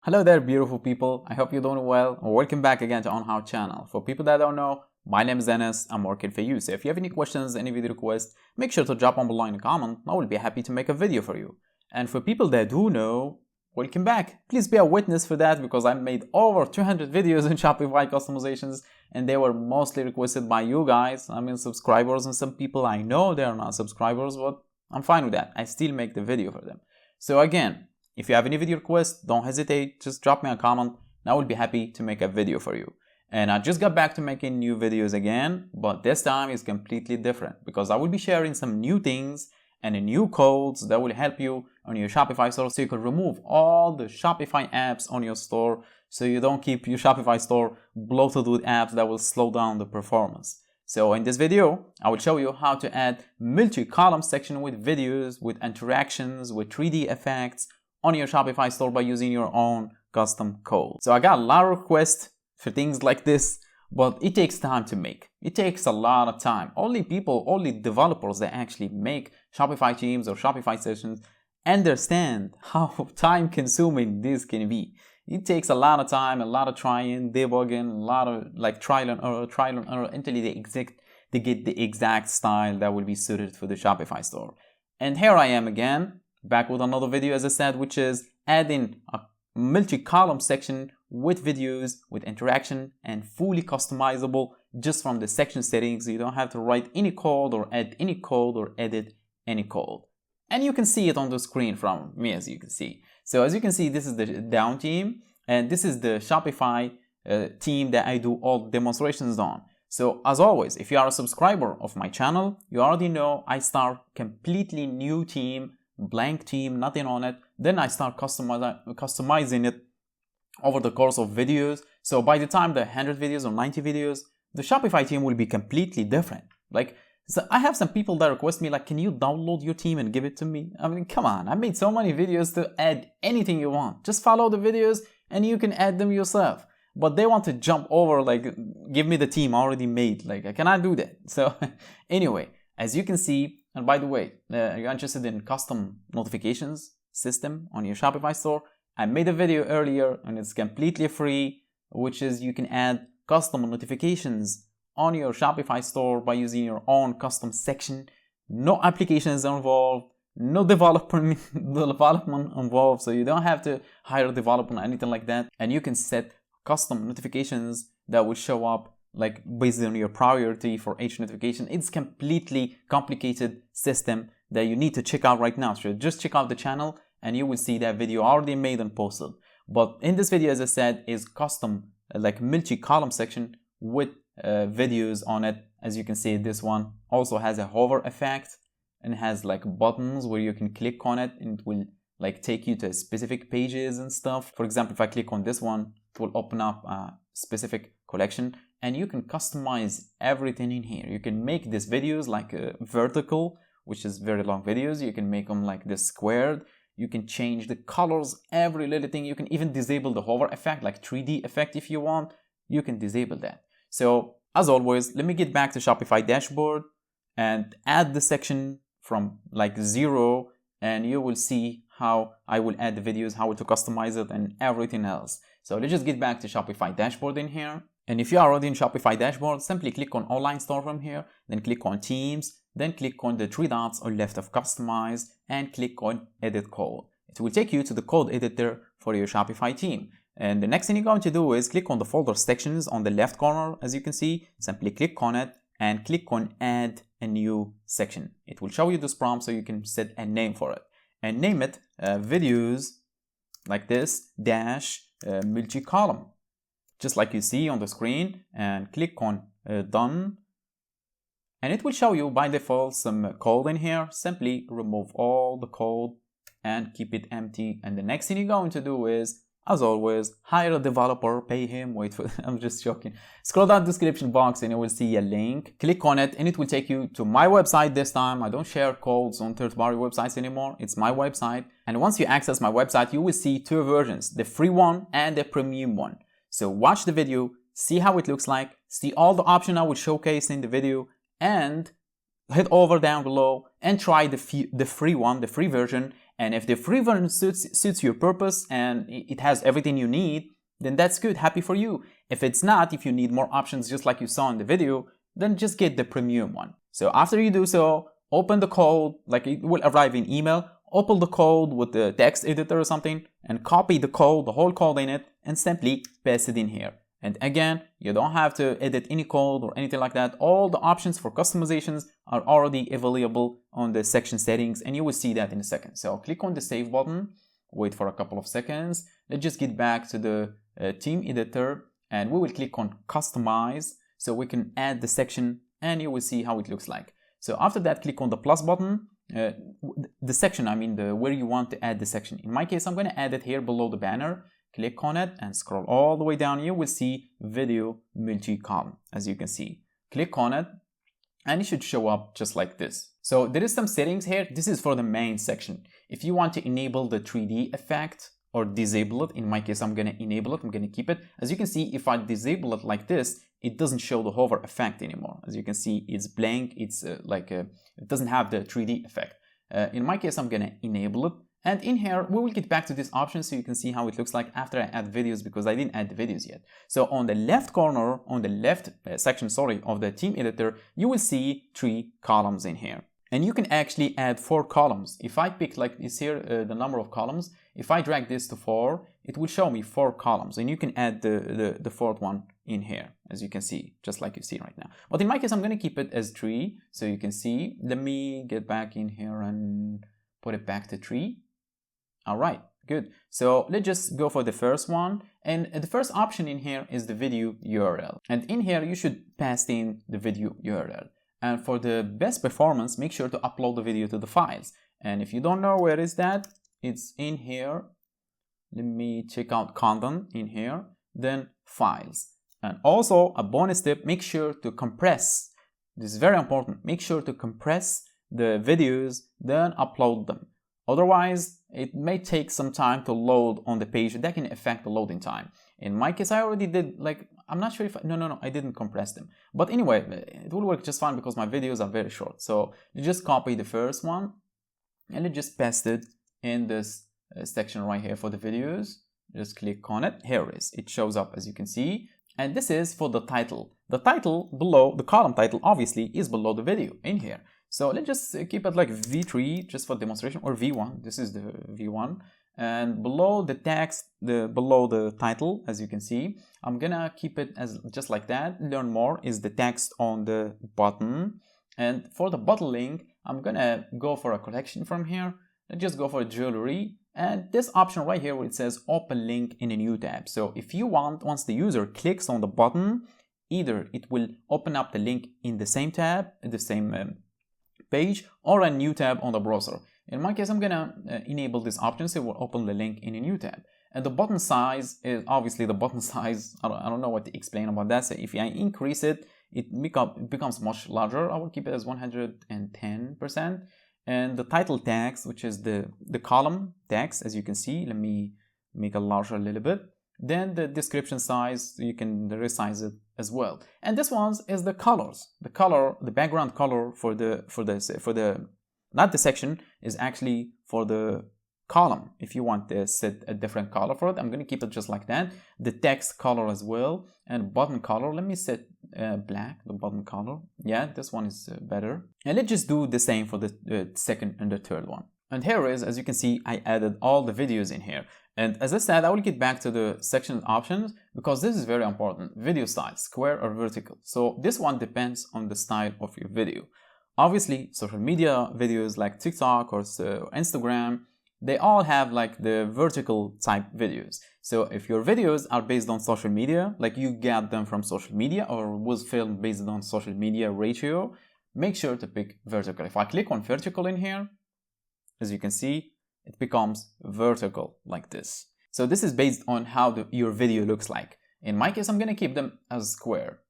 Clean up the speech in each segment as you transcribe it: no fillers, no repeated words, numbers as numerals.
Hello there, beautiful people. I hope you're doing well. Welcome back again to On How channel. For people that don't know, my name is Dennis. I'm working for you. So if you have any questions, any video requests, make sure to drop them below in a comment. I will be happy to make a video for you. And for people that do know, welcome back. Please be a witness for that because I made over 200 videos in Shopify customizations and they were mostly requested by you guys. I mean, subscribers, and some people I know they're not subscribers, but I'm fine with that. I still make the video for them. So again, if you have any video requests, don't hesitate, just drop me a comment and I will be happy to make a video for you. And I just got back to making new videos again, but this time is completely different because I will be sharing some new things and new codes that will help you on your Shopify store so you can remove all the Shopify apps on your store so you don't keep your Shopify store bloated with apps that will slow down the performance. So in this video, I will show you how to add multi-column section with videos, with interactions, with 3D effects, on your Shopify store by using your own custom code. So I got a lot of requests for things like this, but it takes time to make. It takes a lot of time. Only developers that actually make Shopify themes or Shopify sessions understand how time consuming this can be. It takes a lot of time, a lot of trying, debugging, a lot of trial and error until they get the exact style that will be suited for the Shopify store. And here I am again, back with another video, as I said, which is adding a multi-column section with videos, with interaction, and fully customizable just from the section settings. You don't have to write any code or add any code or edit any code. And you can see it on the screen from me, as you can see. So as you can see, this is the down theme, and this is the Shopify theme that I do all demonstrations on. So as always, if you are a subscriber of my channel, you already know I start completely new theme, blank theme, nothing on it. Then I start customizing it over the course of videos. So by the time the 100 videos or 90 videos, the Shopify theme will be completely different. So I have some people that request me, can you download your theme and give it to me? I mean, come on, I made so many videos to add anything you want. Just follow the videos and you can add them yourself. But they want to jump over, give me the theme already made. I cannot do that. So anyway, as you can see, and by the way, you're interested in custom notifications system on your Shopify store, I made a video earlier and it's completely free, which is you can add custom notifications on your Shopify store by using your own custom section. No applications involved, no development involved, so you don't have to hire a developer or anything like that. And you can set custom notifications that will show up based on your priority for each notification. It's completely complicated system that you need to check out right now. So just check out the channel and you will see that video already made and posted. But in this video, as I said, is custom multi-column section with videos on it. As you can see, this one also has a hover effect and has buttons where you can click on it and it will take you to specific pages and stuff. For example, if I click on this one, it will open up a specific collection and you can customize everything in here. You can make these videos vertical, which is very long videos. You can make them this squared. You can change the colors, every little thing. You can even disable the hover effect, 3D effect if you want. You can disable that. So as always, let me get back to Shopify dashboard and add the section from 0, and you will see how I will add the videos, how to customize it, and everything else. So let's just get back to Shopify dashboard in here. And if you are already in Shopify dashboard, simply click on online store from here, then click on themes, then click on the 3 dots on left of customize and click on edit code. It will take you to the code editor for your Shopify theme. And the next thing you're going to do is click on the folder sections on the left corner. As you can see, simply click on it and click on add a new section. It will show you this prompt so you can set a name for it and name it videos like this dash multi-column, just like you see on the screen, and click on done. And it will show you by default some code in here. Simply remove all the code and keep it empty. And the next thing you're going to do is, as always, hire a developer, pay him, wait for I'm just joking. Scroll down the description box and you will see a link. Click on it and it will take you to my website this time. I don't share codes on third-party websites anymore. It's my website. And once you access my website, you will see 2 versions, the free one and the premium one. So watch the video, see how it looks like, see all the options I will showcase in the video, and head over down below and try the free one, the free version, And if the free version suits your purpose and it has everything you need, then that's good, happy for you. If it's not, if you need more options just like you saw in the video, then just get the premium one. So after you do so, open the code, like it will arrive in email, open the code with the text editor or something, and copy the code, the whole code in it, and simply paste it in here. And again, you don't have to edit any code or anything like that. All the options for customizations are already available on the section settings, and you will see that in a second. So click on the save button, wait for a couple of seconds. Let's just get back to the theme editor, and we will click on customize so we can add the section, and you will see how it looks like. So after that, click on the plus button, the section, I mean where you want to add the section. In my case, I'm going to add it here below the banner. Click on it and scroll all the way down. You will see video multi-column, as you can see. Click on it and it should show up just like this. So there is some settings here. This is for the main section. If you want to enable the 3D effect or disable it, in my case, I'm going to enable it. I'm going to keep it. As you can see, if I disable it like this, it doesn't show the hover effect anymore. As you can see, it's blank. It's it doesn't have the 3D effect. In my case, I'm going to enable it. And in here, we will get back to this option so you can see how it looks like after I add videos, because I didn't add the videos yet. So on the left corner, on the left section, of the theme editor, you will see 3 columns in here. And you can actually add 4 columns. If I pick like this here, the number of columns, if I drag this to 4, it will show me 4 columns. And you can add the 4th one in here, as you can see, just like you see right now. But in my case, I'm going to keep it as 3, so you can see. Let me get back in here and put it back to 3. All right, good. So let's just go for the first one. And the first option in here is the video URL. And in here, you should pass in the video URL. And for the best performance, make sure to upload the video to the files. And if you don't know where is that, it's in here. Let me check out content in here, then files. And also a bonus tip, make sure to compress. This is very important. Make sure to compress the videos, then upload them. Otherwise, it may take some time to load on the page. That can affect the loading time. In my case, I already did, I'm not sure if, no, I didn't compress them. But anyway, it will work just fine because my videos are very short. So you just copy the first one and you just paste it in this section right here for the videos. Just click on it. Here it is. It shows up, as you can see. And this is for the title. The title below, the column title, obviously, is below the video in here. So let's just keep it like V3 just for demonstration, or V1. This is the V1. And below the text, below the title, as you can see, I'm gonna keep it as just like that. Learn more is the text on the button. And for the button link, I'm gonna go for a collection from here. Let's just go for jewelry. And this option right here where it says open link in a new tab. So if you want, once the user clicks on the button, either it will open up the link in the same tab, the same page, or a new tab on the browser. In my case, I'm gonna enable this option, so it will open the link in a new tab. And the button size is obviously the button size. I don't know what to explain about that. So if I increase it, it becomes much larger. I will keep it as 110%. And the title text, which is the column text, as you can see, let me make it larger a little bit. Then the description size, you can resize it as well. And this one is the colors. The background color for the not the section is actually for the column. If you want to set a different color for it, I'm going to keep it just like that. The text color as well, and button color. Let me set black, the button color. Yeah, this one is better. And let's just do the same for the second and the third one. And here is, as you can see, I added all the videos in here. And as I said, I will get back to the section options because this is very important. Video style, square or vertical. So this one depends on the style of your video. Obviously, social media videos like TikTok or Instagram, they all have like the vertical type videos. So if your videos are based on social media, like you got them from social media or was filmed based on social media ratio, make sure to pick vertical. If I click on vertical in here, as you can see, it becomes vertical like this. So this is based on how your video looks like. In my case, I'm going to keep them as square.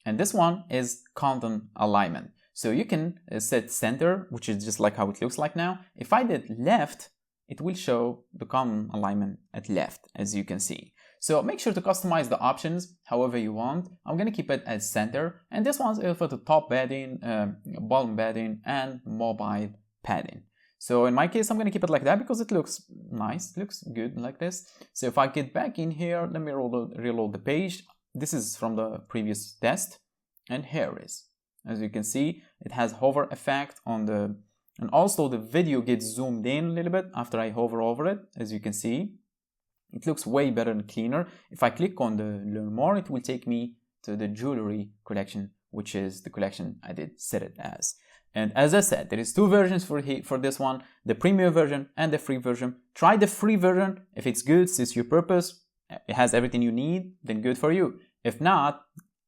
And this one is content alignment. So you can set center, which is just like how it looks like now. If I did left, it will show the content alignment at left, as you can see. So make sure to customize the options however you want. I'm going to keep it as center. And this one's for the top padding, bottom padding, and mobile padding. So in my case, I'm going to keep it like that because it looks nice, it looks good like this. So if I get back in here, let me reload the page. This is from the previous test, and here it is. As you can see, it has hover effect on the, and also the video gets zoomed in a little bit after I hover over it. As you can see, it looks way better and cleaner. If I click on the learn more, it will take me to the jewelry collection, which is the collection I did set it as. And as I said, there is two versions for this one, the premium version and the free version. Try the free version. If it's good, suits your purpose, it has everything you need, then good for you. If not,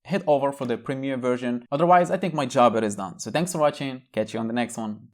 head over for the premium version. Otherwise, I think my job is done. So thanks for watching. Catch you on the next one.